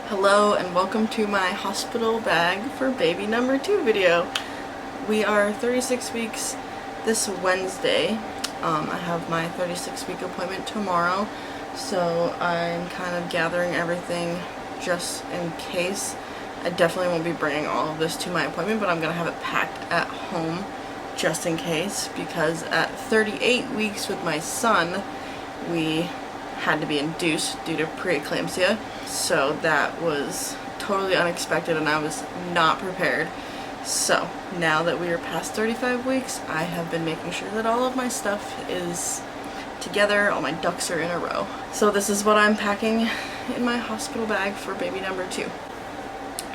Hello and welcome to my hospital bag for baby number 2 video. We are 36 weeks this Wednesday. I have my 36-week appointment tomorrow, so I'm kind of gathering everything just in case. I definitely won't be bringing all of this to my appointment, but I'm going to have it packed at home just in case, because at 38 weeks with my son, we had to be induced due to preeclampsia, so that was totally unexpected and I was not prepared. So now that we are past 35 weeks, I have been making sure that all of my stuff is together, all my ducks are in a row. So this is what I'm packing in my hospital bag for baby number 2.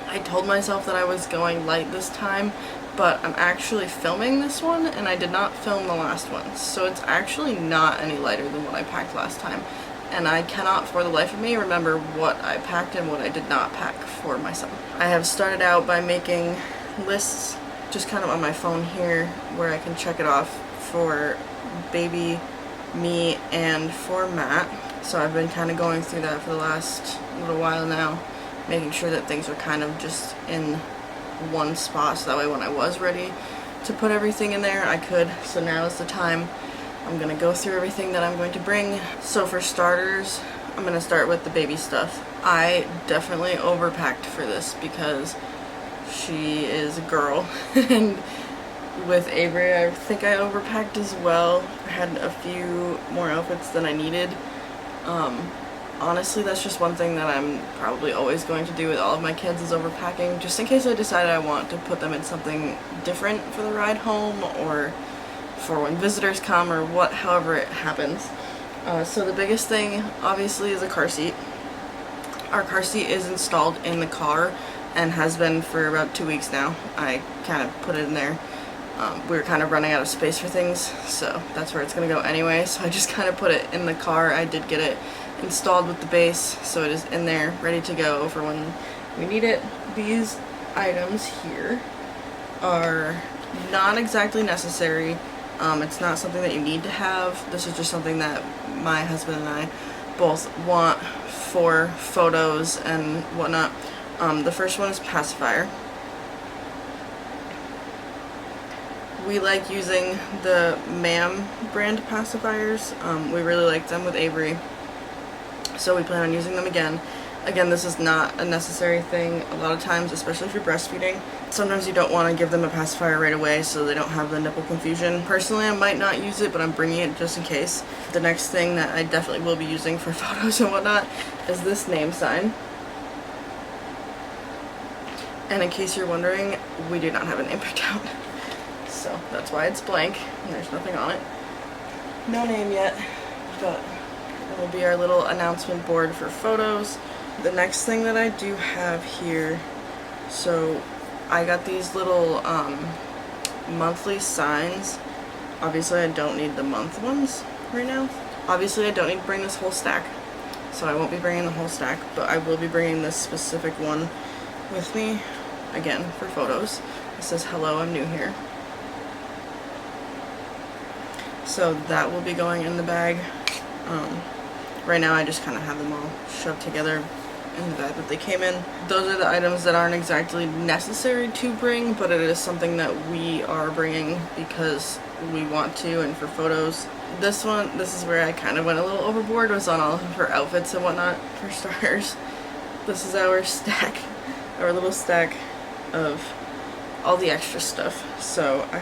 I told myself that I was going light this time, but I'm actually filming this one and I did not film the last one, so it's actually not any lighter than what I packed last time. And I cannot for the life of me remember what I packed and what I did not pack for my son. I have started out by making lists just kind of on my phone here where I can check it off for baby, me, and for Matt. So I've been kind of going through that for the last little while now, making sure that things are kind of just in one spot, so that way when I was ready to put everything in there I could. So now is the time. I'm gonna go through everything that I'm going to bring. So for starters, I'm gonna start with the baby stuff. I definitely overpacked for this because she is a girl and with Avery I think I overpacked as well. I had a few more outfits than I needed. Honestly, that's just one thing that I'm probably always going to do with all of my kids, is overpacking, just in case I decide I want to put them in something different for the ride home or for when visitors come or however it happens. So the biggest thing obviously is a car seat. Our car seat is installed in the car and has been for about 2 weeks now. I kind of put it in there. We were kind of running out of space for things, so that's where it's going to go anyway, so I just kind of put it in the car. I did get it installed with the base, so it is in there ready to go for when we need it. These items here are not exactly necessary. It's not something that you need to have. This is just something that my husband and I both want for photos and whatnot. The first one is pacifier. We like using the MAM brand pacifiers. We really like them with Avery, so we plan on using them again. Again, this is not a necessary thing. A lot of times, especially if you're breastfeeding, sometimes you don't want to give them a pacifier right away so they don't have the nipple confusion. Personally, I might not use it, but I'm bringing it just in case. The next thing that I definitely will be using for photos and whatnot is this name sign. And in case you're wondering, we do not have a name picked out. So that's why it's blank and there's nothing on it. No name yet, but it will be our little announcement board for photos. The next thing that I do have here, so I got these little monthly signs. Obviously I don't need the month ones right now. Obviously I don't need to bring this whole stack, so I won't be bringing the whole stack, but I will be bringing this specific one with me, again, for photos. It says, "Hello, I'm new here." So that will be going in the bag. Right now I just kind of have them all shoved together in the bag that they came in. Those are the items that aren't exactly necessary to bring, but it is something that we are bringing because we want to and for photos. This is where I kind of went a little overboard, was on all of her outfits and whatnot. For starters, this is our stack, our little stack of all the extra stuff. So I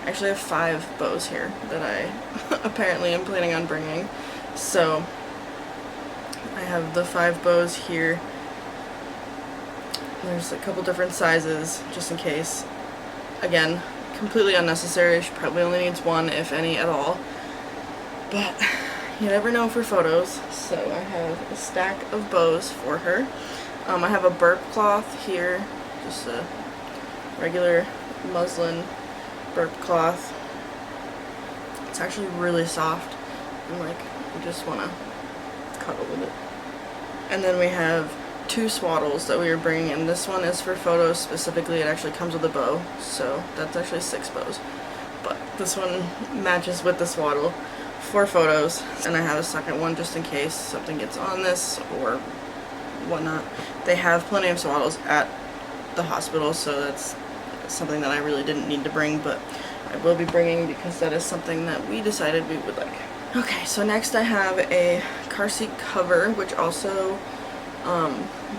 actually have 5 bows here that I apparently am planning on bringing. So I have the 5 bows here. There's a couple different sizes just in case. Again, completely unnecessary. She probably only needs 1, if any at all, but you never know for photos. So I have a stack of bows for her. I have a burp cloth here, just a regular muslin burp cloth. It's actually really soft and like you just want to cuddle with it. And then we have 2 swaddles that we are bringing in. This one is for photos specifically. It actually comes with a bow, so that's actually 6 bows, but this one matches with the swaddle for photos. And I have a second one just in case something gets on this or whatnot. They have plenty of swaddles at the hospital, so that's something that I really didn't need to bring, but I will be bringing because that is something that we decided we would like. Okay, so next I have a car seat cover, which also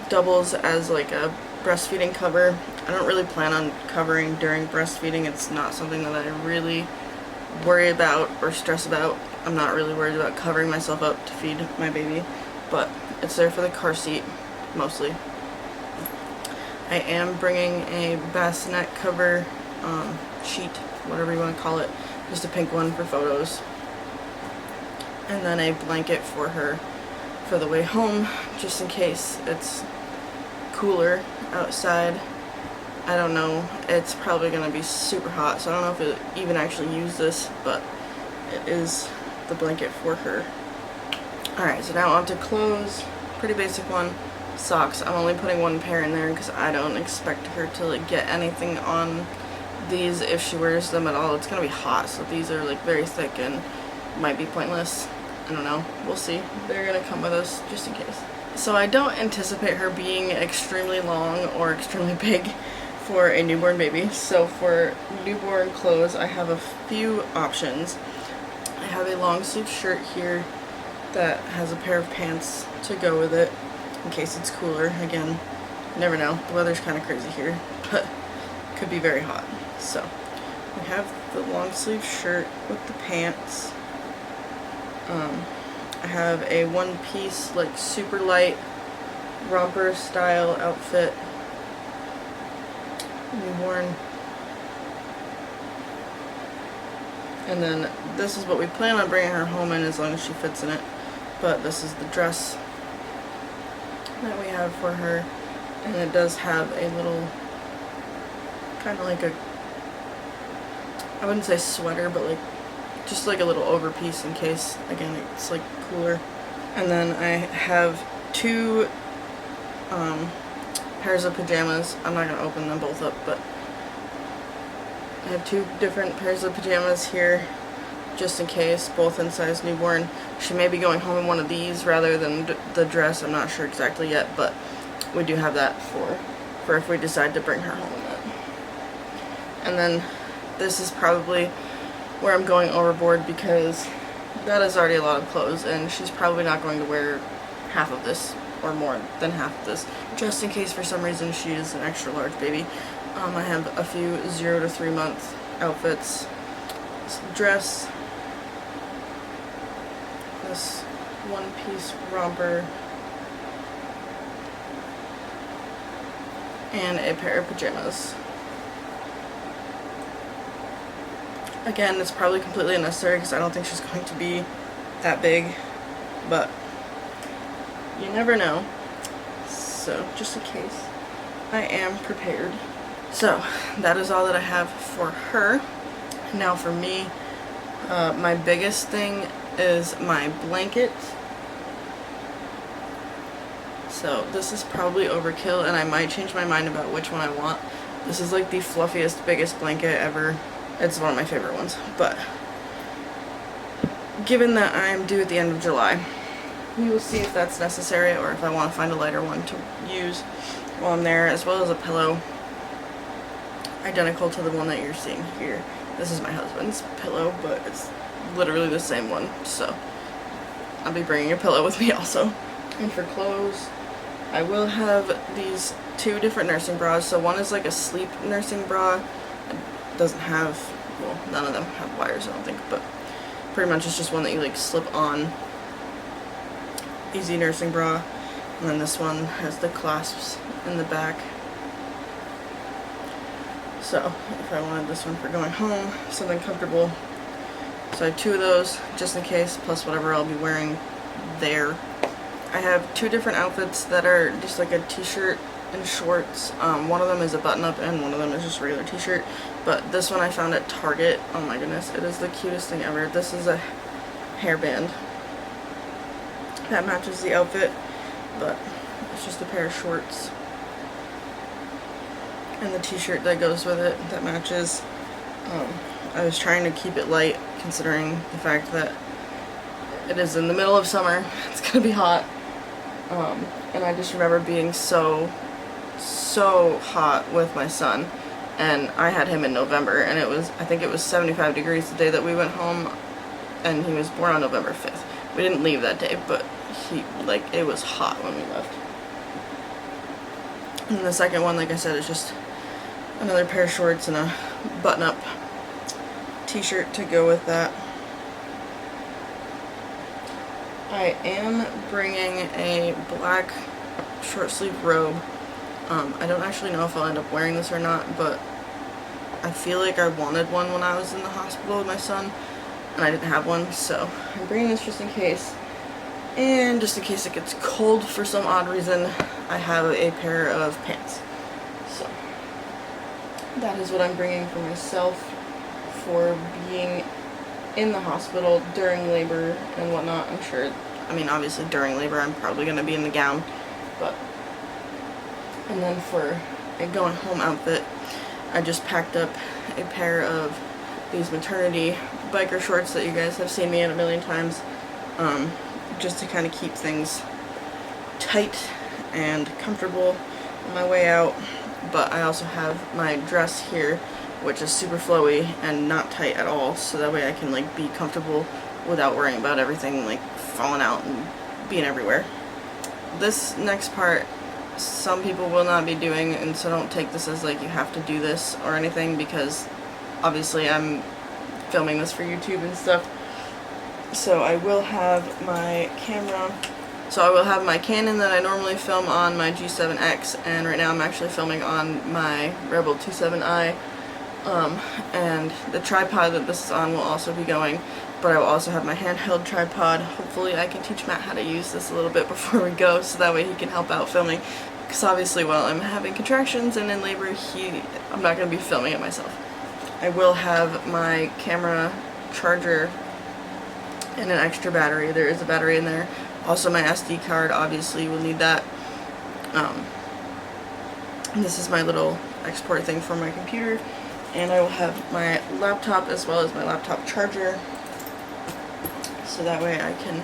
doubles as like a breastfeeding cover. I don't really plan on covering during breastfeeding. It's not something that I really worry about or stress about. I'm not really worried about covering myself up to feed my baby, but it's there for the car seat mostly. I am bringing a bassinet cover sheet, whatever you want to call it, just a pink one for photos, and then a blanket for her for the way home, just in case it's cooler outside. I don't know, it's probably going to be super hot, so I don't know if it even actually use this, but it is the blanket for her. Alright, so now on to clothes. Pretty basic one. Socks. I'm only putting one pair in there because I don't expect her to like get anything on these if she wears them at all. It's going to be hot, so these are like very thick and might be pointless. I don't know. We'll see. They're going to come with us just in case. So I don't anticipate her being extremely long or extremely big for a newborn baby. So for newborn clothes, I have a few options. I have a long sleeve shirt here that has a pair of pants to go with it in case it's cooler. Again, you never know. The weather's kind of crazy here, but it could be very hot. So we have the long sleeve shirt with the pants. I have a one-piece, like, super light romper style outfit, newborn. And then this is what we plan on bringing her home in as long as she fits in it. But this is the dress that we have for her, and it does have a little, kind of like a, I wouldn't say sweater, but like just like a little overpiece in case, again, it's like cooler. And then I have two pairs of pajamas. I'm not going to open them both up, but I have two different pairs of pajamas here just in case, both in size newborn. She may be going home in one of these rather than the dress. I'm not sure exactly yet, but we do have that for if we decide to bring her home in it. And then this is probably where I'm going overboard because that is already a lot of clothes and she's probably not going to wear half of this or more than half of this, just in case for some reason she is an extra large baby. I have a few 0 to 3 month outfits. This dress, this one-piece romper, and a pair of pajamas. Again, it's probably completely unnecessary because I don't think she's going to be that big, but you never know. So, just in case, I am prepared. So, that is all that I have for her. Now for me, my biggest thing is my blanket. So this is probably overkill and I might change my mind about which one I want. This is like the fluffiest, biggest blanket ever. It's one of my favorite ones, but given that I'm due at the end of July, we will see if that's necessary or if I want to find a lighter one to use while I'm there, as well as a pillow identical to the one that you're seeing here. This is my husband's pillow, but it's literally the same one, so I'll be bringing a pillow with me also. And for clothes, I will have these two different nursing bras. So one is like a sleep nursing bra. It doesn't have, well, none of them have wires, I don't think, but pretty much it's just one that you like slip on. Easy nursing bra. And then this one has the clasps in the back. So if I wanted this one for going home, something comfortable. So I have two of those just in case, plus whatever I'll be wearing there. I have two different outfits that are just like a t-shirt and shorts. One of them is a button-up and one of them is just a regular t-shirt. But this one I found at Target. Oh my goodness, it is the cutest thing ever. This is a hairband that matches the outfit, but it's just a pair of shorts and the t-shirt that goes with it that matches. I was trying to keep it light considering the fact that it is in the middle of summer. It's gonna be hot. and I just remember being so hot with my son, and I had him in November, and I think it was 75 degrees the day that we went home, and he was born on November 5th. We didn't leave that day, but it was hot when we left. And the second one, like I said, is just another pair of shorts and a button-up t-shirt to go with that. I am bringing a black short sleeve robe. I don't actually know if I'll end up wearing this or not, but I feel like I wanted one when I was in the hospital with my son, and I didn't have one, so I'm bringing this just in case. And just in case it gets cold for some odd reason, I have a pair of pants. So that is what I'm bringing for myself for being in the hospital during labor and whatnot. I'm sure, I mean, obviously during labor I'm probably going to be in the gown, but. And then for a going home outfit, I just packed up a pair of these maternity biker shorts that you guys have seen me in a million times, just to kind of keep things tight and comfortable on my way out. But I also have my dress here, which is super flowy and not tight at all, so that way I can like be comfortable without worrying about everything like falling out and being everywhere. This next part some people will not be doing, and so don't take this as like you have to do this or anything, because obviously I'm filming this for YouTube and stuff. So I will have my camera, so I will have my Canon that I normally film on, my G7X, and right now I'm actually filming on my Rebel 27i, and the tripod that this is on will also be going, but I will also have my handheld tripod. Hopefully I can teach Matt how to use this a little bit before we go, so that way he can help out filming, because obviously while I'm having contractions and in labor, I'm not going to be filming it myself. I will have my camera charger and an extra battery. There is a battery in there. Also my SD card, obviously we'll need that. This is my little export thing for my computer, and I will have my laptop as well as my laptop charger, so that way I can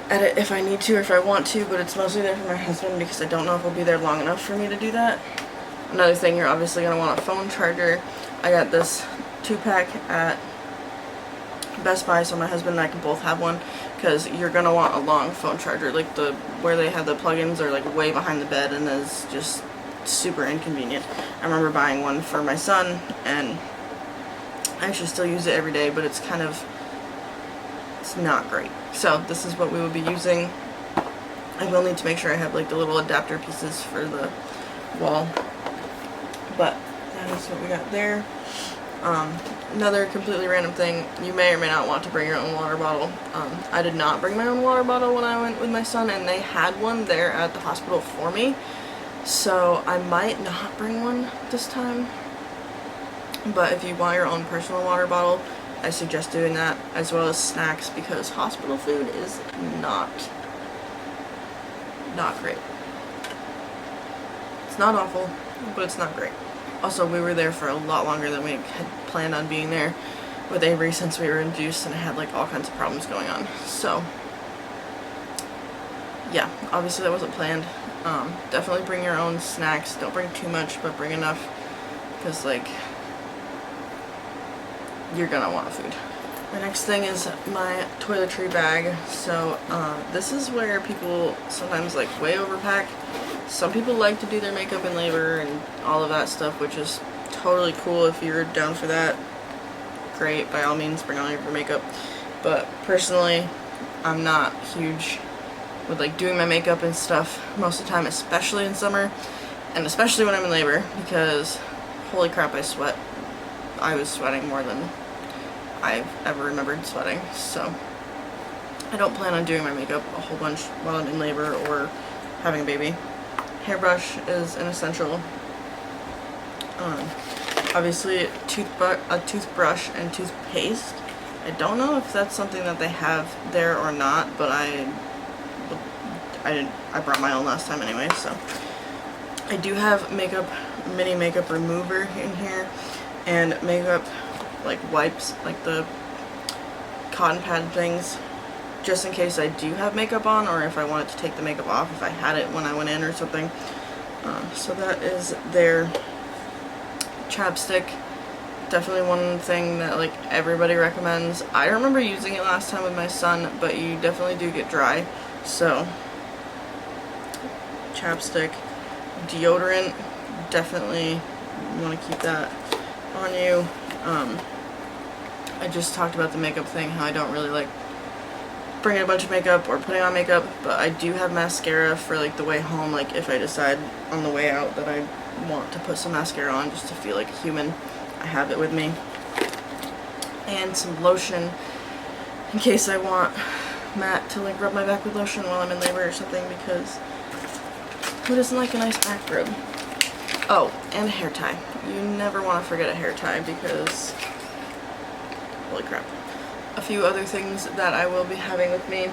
edit if I need to or if I want to, but it's mostly there for my husband because I don't know if he'll be there long enough for me to do that. Another thing, you're obviously going to want a phone charger. I got this 2-pack at Best Buy, so my husband and I can both have one, because you're going to want a long phone charger. Like where they have the plugins are like way behind the bed, and is just super inconvenient. I remember buying one for my son, and I actually still use it every day, but it's not great. So this is what we will be using. I will need to make sure I have like the little adapter pieces for the wall, but that is what we got there. Another completely random thing, you may or may not want to bring your own water bottle. I did not bring my own water bottle when I went with my son, and they had one there at the hospital for me, so I might not bring one this time. But if you want your own personal water bottle, I suggest doing that, as well as snacks, because hospital food is not great. It's not awful, but it's not great. Also, we were there for a lot longer than we had planned on being there with Avery, since we were induced and had like all kinds of problems going on. So yeah, obviously that wasn't planned. Definitely bring your own snacks. Don't bring too much, but bring enough, because like you're gonna want food. The next thing is my toiletry bag. So this is where people sometimes like way overpack. Some people like to do their makeup in labor and all of that stuff, which is totally cool. If you're down for that, great, by all means bring all your makeup. But personally, I'm not huge with like doing my makeup and stuff most of the time, especially in summer, and especially when I'm in labor, because holy crap, I sweat. I was sweating more than I've ever remembered sweating, so I don't plan on doing my makeup a whole bunch while I'm in labor or having a baby. Hairbrush is an essential. Obviously a toothbrush and toothpaste. I don't know if that's something that they have there or not, but I brought my own last time anyway, so. I do have mini makeup remover in here, and makeup like wipes, like the cotton pad things. just in case I do have makeup on, or if I wanted to take the makeup off if I had it when I went in or something. So that is their chapstick. Definitely one thing that like everybody recommends. I remember using it last time with my son, but you definitely do get dry. So chapstick, deodorant, definitely want to keep that on you. I just talked about the makeup thing, how I don't really like bringing a bunch of makeup or putting on makeup, but I do have mascara for like the way home, like if I decide on the way out that I want to put some mascara on just to feel like a human, I have it with me. And some lotion in case I want Matt to like rub my back with lotion while I'm in labor or something, because who doesn't like a nice back rub? Oh, and a hair tie. You never want to forget a hair tie because holy crap. A few other things that I will be having with me: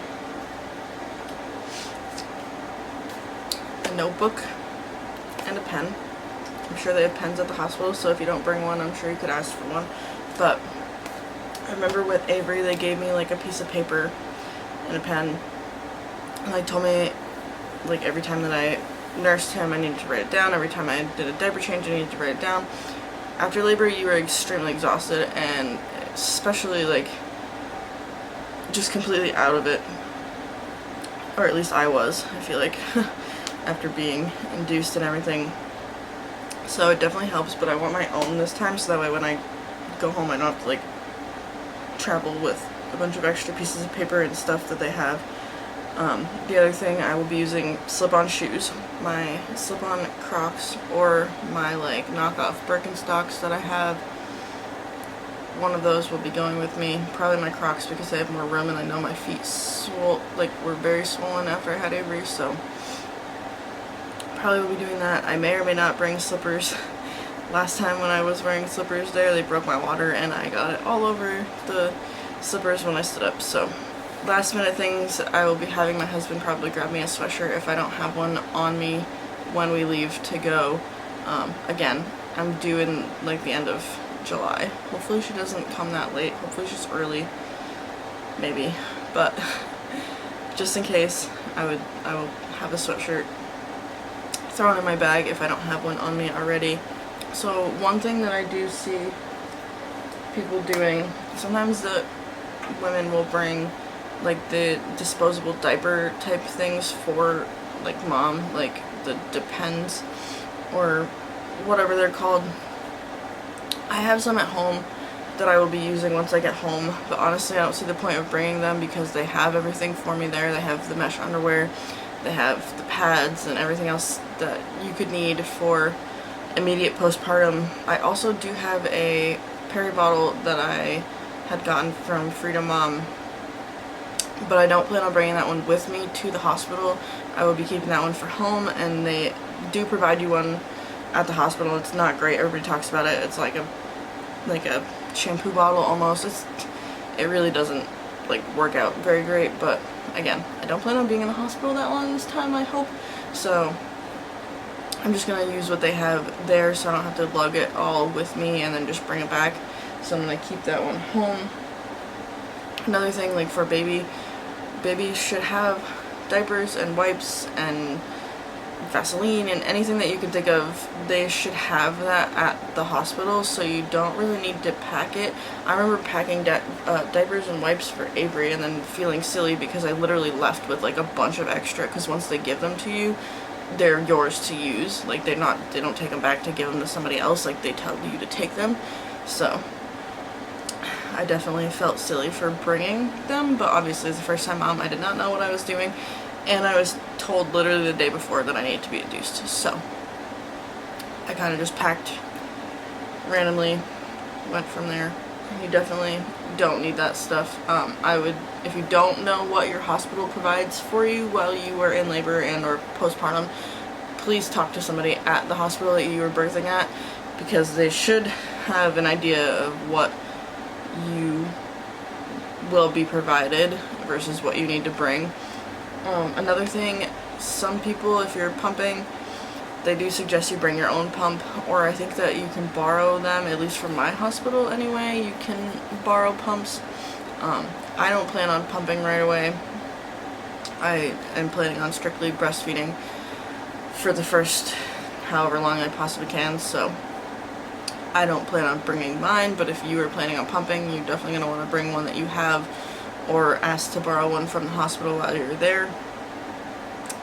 a notebook and a pen. I'm sure they have pens at the hospital, so if you don't bring one, I'm sure you could ask for one. But I remember with Avery, they gave me like a piece of paper and a pen, and they told me like every time that I nursed him, I needed to write it down. Every time I did a diaper change, I needed to write it down. After labor, you are extremely exhausted, and especially like just completely out of it, or at least I was, I feel like, after being induced and everything. So it definitely helps, but I want my own this time, so that way when I go home I don't have to like travel with a bunch of extra pieces of paper and stuff that they have. The other thing, I will be using slip-on shoes, my slip-on Crocs or my like knockoff Birkenstocks that I have. One of those will be going with me, probably my Crocs because they have more room, and I know my feet were very swollen after I had Avery, so probably will be doing that. I may or may not bring slippers. Last time when I was wearing slippers there, they broke my water and I got it all over the slippers when I stood up. So last minute things, I will be having my husband probably grab me a sweatshirt if I don't have one on me when we leave to go. Again, I'm due in like the end of July. Hopefully she doesn't come that late. Hopefully she's early, maybe, but just in case, I will have a sweatshirt thrown in my bag if I don't have one on me already. So one thing that I do see people doing, sometimes the women will bring like the disposable diaper type things for like mom, like the Depends or whatever they're called. I have some at home that I will be using once I get home, but honestly I don't see the point of bringing them because they have everything for me there. They have the mesh underwear, they have the pads and everything else that you could need for immediate postpartum. I also do have a Perry bottle that I had gotten from Freedom Mom, but I don't plan on bringing that one with me to the hospital. I will be keeping that one for home, and they do provide you one at the hospital. It's not great. Everybody talks about it. It's like a shampoo bottle almost. It really doesn't like work out very great, but again, I don't plan on being in the hospital that long this time, I hope. So I'm just gonna use what they have there so I don't have to lug it all with me and then just bring it back. So I'm gonna keep that one home. Another thing, like for babies should have diapers and wipes and Vaseline and anything that you can think of. They should have that at the hospital, so you don't really need to pack it. I remember packing diapers and wipes for Avery and then feeling silly because I literally left with like a bunch of extra, because once they give them to you, they're yours to use. Like they don't take them back to give them to somebody else, like they tell you to take them. So I definitely felt silly for bringing them, but obviously as a first time mom I did not know what I was doing, and I was told literally the day before that I needed to be induced, so I kind of just packed randomly, went from there. You definitely don't need that stuff. If you don't know what your hospital provides for you while you are in labor and or postpartum, please talk to somebody at the hospital that you are birthing at, because they should have an idea of what you will be provided versus what you need to bring. Another thing, some people, if you're pumping, they do suggest you bring your own pump, or I think that you can borrow them, at least from my hospital anyway, you can borrow pumps. I don't plan on pumping right away. I am planning on strictly breastfeeding for the first however long I possibly can, so I don't plan on bringing mine, but if you are planning on pumping, you're definitely going to want to bring one that you have or ask to borrow one from the hospital while you're there.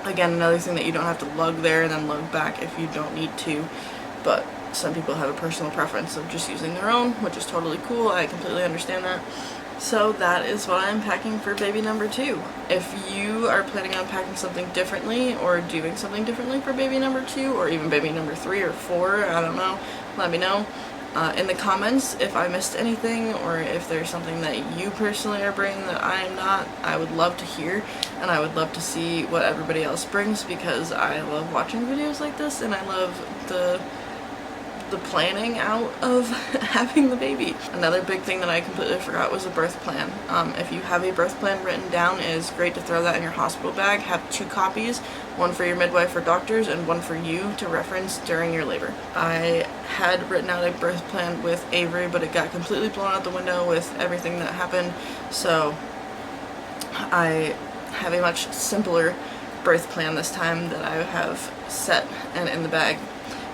Again, another thing that you don't have to lug there and then lug back if you don't need to, but some people have a personal preference of just using their own, which is totally cool. I completely understand that. So that is what I'm packing for baby number 2. If you are planning on packing something differently or doing something differently for baby number 2 or even baby number 3 or 4, I don't know, let me know in the comments if I missed anything, or if there's something that you personally are bringing that I am not. I would love to hear, and I would love to see what everybody else brings, because I love watching videos like this and I love the planning out of having the baby. Another big thing that I completely forgot was a birth plan. If you have a birth plan written down, it is great to throw that in your hospital bag. Have 2 copies, one for your midwife or doctors and one for you to reference during your labor. I had written out a birth plan with Avery, but it got completely blown out the window with everything that happened, so I have a much simpler birth plan this time that I have set and in the bag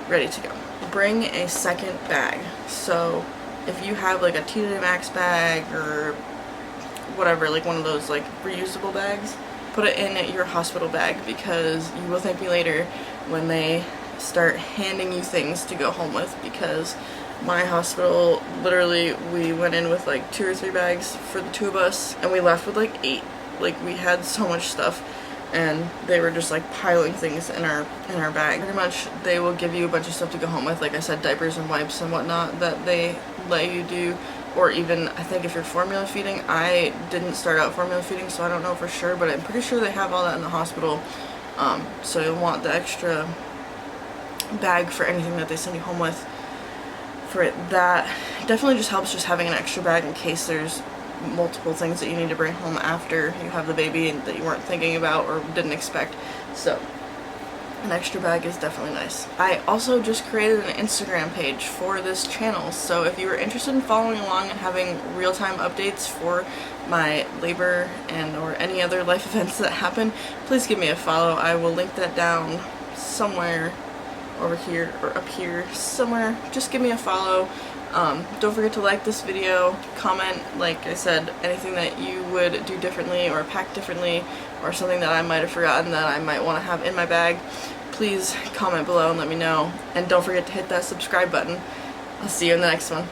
ready to go. Bring a second bag. So if you have like a TJ Maxx bag or whatever, like one of those like reusable bags, put it in your hospital bag, because you will thank me later when they start handing you things to go home with. Because my hospital, literally, we went in with like 2 or 3 bags for the 2 of us and we left with like 8. Like, we had so much stuff, and they were just like piling things in our bag. Pretty much they will give you a bunch of stuff to go home with, like I said, diapers and wipes and whatnot that they let you do, or even I think if you're formula feeding. I didn't start out formula feeding, so I don't know for sure, but I'm pretty sure they have all that in the hospital. So you'll want the extra bag for anything that they send you home with. For it, that definitely just helps, just having an extra bag in case there's multiple things that you need to bring home after you have the baby and that you weren't thinking about or didn't expect. So an extra bag is definitely nice. I also just created an Instagram page for this channel, so if you are interested in following along and having real-time updates for my labor and or any other life events that happen, please give me a follow. I will link that down somewhere over here or up here somewhere. Just give me a follow. Don't forget to like this video, comment, like I said, anything that you would do differently or pack differently, or something that I might have forgotten that I might want to have in my bag. Please comment below and let me know, and don't forget to hit that subscribe button. I'll see you in the next one.